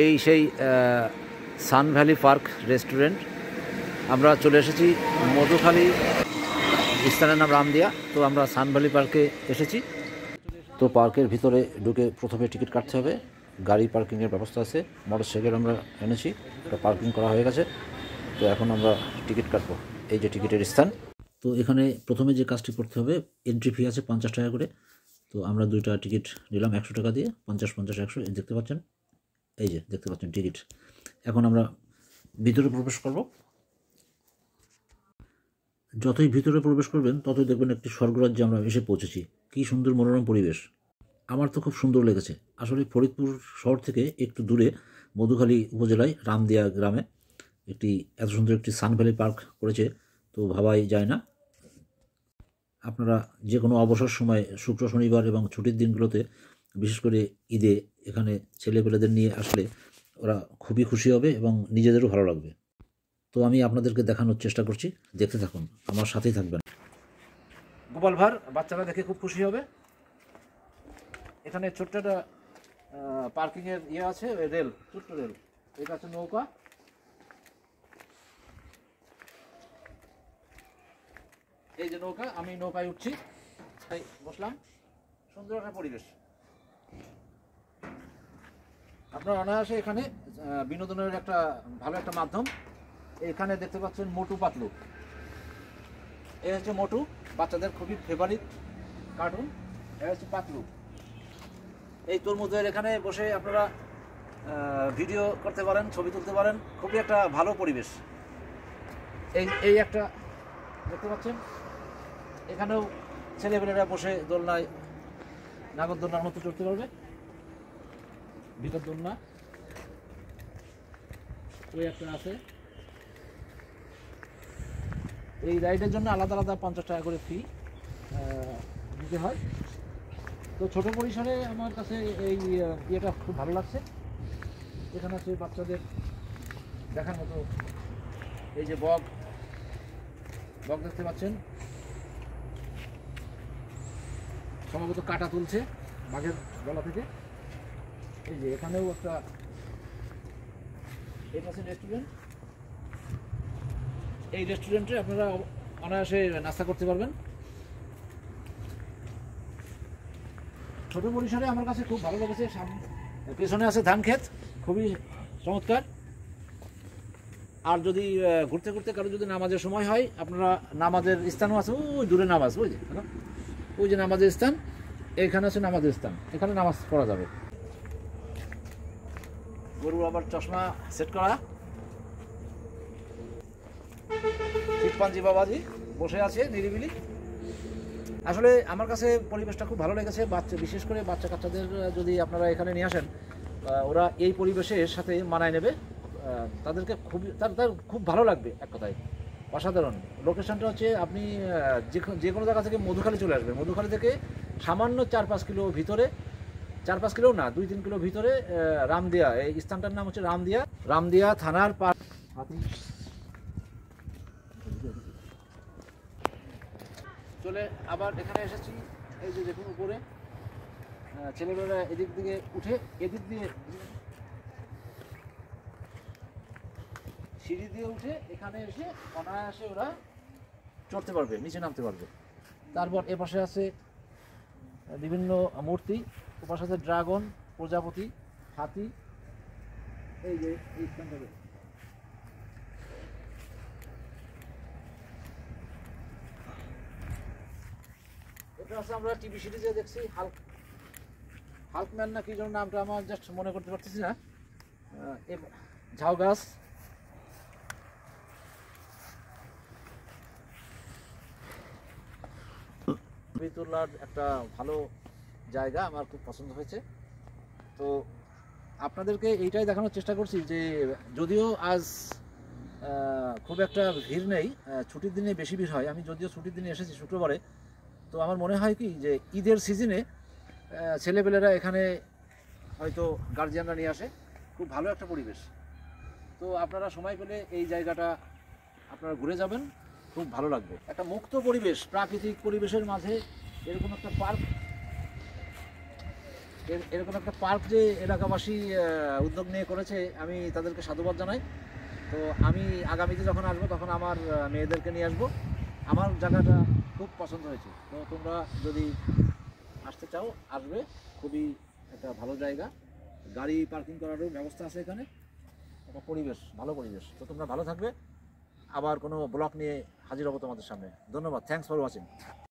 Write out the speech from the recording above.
এই সেই সান valley park restaurant. আমরা চলে এসেছি মধুখালী, স্থানের নাম রামদিয়া। তো আমরা সান ভ্যালি পার্কে এসেছি। তো পার্কের ভিতরে ঢুকে প্রথমে টিকিট কাটতে হবে। গাড়ি পার্কিংয়ের ব্যবস্থা আছে, মোটরসাইকেল আমরা এনেছি, এটা পার্কিং করা হয়ে গেছে। তো এখন আমরা টিকিট কাটবো। এই যে টিকিটের স্থান। তো এখানে প্রথমে যে কাজটি করতে হবে, এন্ট্রি ফি আছে 50 টাকা করে। তো আমরা দুইটা টিকিট নিলাম 100 টাকা দিয়ে, 50, 50, 100 দেখতে পাচ্ছেন। এই যে দেখতে পাচ্ছেন টিকিট। এখন আমরা ভিতরে প্রবেশ করব। যতই ভিতরে প্রবেশ করবেন ততই দেখবেন একটি স্বর্গরাজ্যে আমরা এসে পৌঁছেছি। কী সুন্দর মনোরম পরিবেশ, আমার তো খুব সুন্দর লেগেছে। আসলে ফরিদপুর শহর থেকে একটু দূরে মধুখালী উপজেলায় রামদিয়া গ্রামে একটি এত সুন্দর একটি সান ভ্যালি পার্ক করেছে, তো ভাবাই যায় না। আপনারা যে কোনো অবসর সময় শুক্র, শনিবার এবং ছুটির দিনগুলোতে, বিশেষ করে ঈদে, এখানে ছেলেপেলেদের নিয়ে আসলে ওরা খুবই খুশি হবে এবং নিজেদেরও ভালো লাগবে। তো আমি আপনাদেরকে দেখানোর চেষ্টা করছি, দেখতে থাকুন, আমার সাথেই থাকবেন। গোপাল ভাঁড় বাচ্চারা দেখে খুব খুশি হবে। এখানে ছোট্ট একটা পার্কিংয়ের ইয়ে আছে, রেল, ছোট্ট রেল। এটা হচ্ছে নৌকা। এই যে নৌকা, আমি নৌকায় উঠছি, তাই বসলাম। সুন্দর একটা পরিবেশ। আপনারা অনায়াসে এখানে বিনোদনের একটা ভালো একটা মাধ্যম। এখানে দেখতে পাচ্ছেন মোটু পাতলু। এই হচ্ছে মোটু, বাচ্চাদের খুবই ফেভারিট কার্টুন। এই হচ্ছে পাতলু। এই তরমুজের এখানে বসে আপনারা ভিডিও করতে পারেন, ছবি তুলতে পারেন। খুবই একটা ভালো পরিবেশ। এই একটা দেখতে পাচ্ছেন, এখানেও ছেলেমেয়েরা বসে দোলনায়, নাগরদোলনার মতো চড়তে পারবে। ভিতর দোলনা ওই একটা আছে। এই রাইডের জন্য আলাদা আলাদা 50 টাকা করে ফি দিতে হয়। তো ছোট পরিসরে আমার কাছে এই ইয়েটা খুব ভালো লাগছে। এখানে আছে বাচ্চাদের দেখার মতো। এই যে বক দেখতে পাচ্ছেন, সম্ভবত কাটা তুলছে বাঘের গলা থেকে। এই যে এখানেও একটা, এটা আছে রেস্টুরেন্ট। এই রেস্টুরেন্টে আপনারা অনায়াসে নাস্তা করতে পারবেন। ছোট পরিসরে আমার কাছে খুব ভালো লেগেছে। পেছনে আছে ধান ক্ষেত, খুবই চমৎকার। আর যদি ঘুরতে ঘুরতে কারো যদি নামাজের সময় হয়, আপনারা নামাজের স্থানও আছে, ওই দূরে নামাজ, ওই যে নামাজের স্থান, এইখানে আছে নামাজের স্থান, এখানে নামাজ পড়া যাবে। গরু আবার চশমা সেট করা। শিবপাঞ্জি বাবাজি বসে আছে নিরিবিলি। আসলে আমার কাছে পরিবেশটা খুব ভালো লেগেছে। বিশেষ করে বাচ্চা কাচ্চাদের যদি আপনারা এখানে নিয়ে আসেন, ওরা এই পরিবেশের সাথে মানায় নেবে। তাদেরকে তার খুব ভালো লাগবে। এক কথায় অসাধারণ। লোকেশনটা হচ্ছে, আপনি যে কোনো জায়গা থেকে মধুখালী চলে আসবেন। মধুখালী থেকে সামান্য 4-5 কিলো ভিতরে, 4-5 কিলো না, 2-3 কিলো ভিতরে রামদিয়া। এই স্থানটার নাম হচ্ছে রামদিয়া। রামদিয়া থানার চলে আবার এখানে এসেছি। এই যে দেখুন উপরে ছেলেমেয়েরা এদিক দিকে উঠে, এদিক দিয়ে সিঁড়ি দিয়ে উঠে এখানে এসে অনায়াসে ওরা চড়তে পারবে, নিচে নামতে পারবে। তারপর এপাশে আছে বিভিন্ন মূর্তি, ওপাশে আছে ড্রাগন, প্রজাপতি, হাতি। এই যে এই স্থানটাতে এটা আছে, আমরা টিভি সিরিজে দেখছি, হাল্কম্যান না কি যেন নামটা, আমার জাস্ট মনে করতে পারতেছি না। ঝাউ গাছ, ছবি তোলার একটা ভালো জায়গা, আমার খুব পছন্দ হয়েছে। তো আপনাদেরকে এইটাই দেখানোর চেষ্টা করছি যে যদিও আজ খুব একটা ভিড় নেই, ছুটির দিনে বেশি ভিড় হয়। আমি যদিও ছুটির দিনে এসেছি শুক্রবারে, তো আমার মনে হয় কি যে ঈদের সিজনে ছেলেপেলেরা এখানে হয়তো গার্জিয়ানরা নিয়ে আসে। খুব ভালো একটা পরিবেশ। তো আপনারা সময় পেলে এই জায়গাটা আপনারা ঘুরে যাবেন, খুব ভালো লাগবে। একটা মুক্ত পরিবেশ, প্রাকৃতিক পরিবেশের মাঝে এরকম একটা পার্ক এরকম একটা পার্ক যে এলাকাবাসী উদ্যোগ নিয়ে করেছে, আমি তাদেরকে সাধুবাদ জানাই। তো আমি আগামীতে যখন আসবো তখন আমার মেয়েদেরকে নিয়ে আসবো। আমার জায়গাটা খুব পছন্দ হয়েছে। তো তোমরা যদি আসতে চাও আসবে, খুবই একটা ভালো জায়গা, গাড়ি পার্কিং করারও ব্যবস্থা আছে এখানে, একটা পরিবেশ, ভালো পরিবেশ। তো তোমরা ভালো থাকবে, আবার কোনো ব্লগ নিয়ে হাজির হবো তোমাদের সামনে। ধন্যবাদ, থ্যাঙ্কস ফর ওয়াচিং।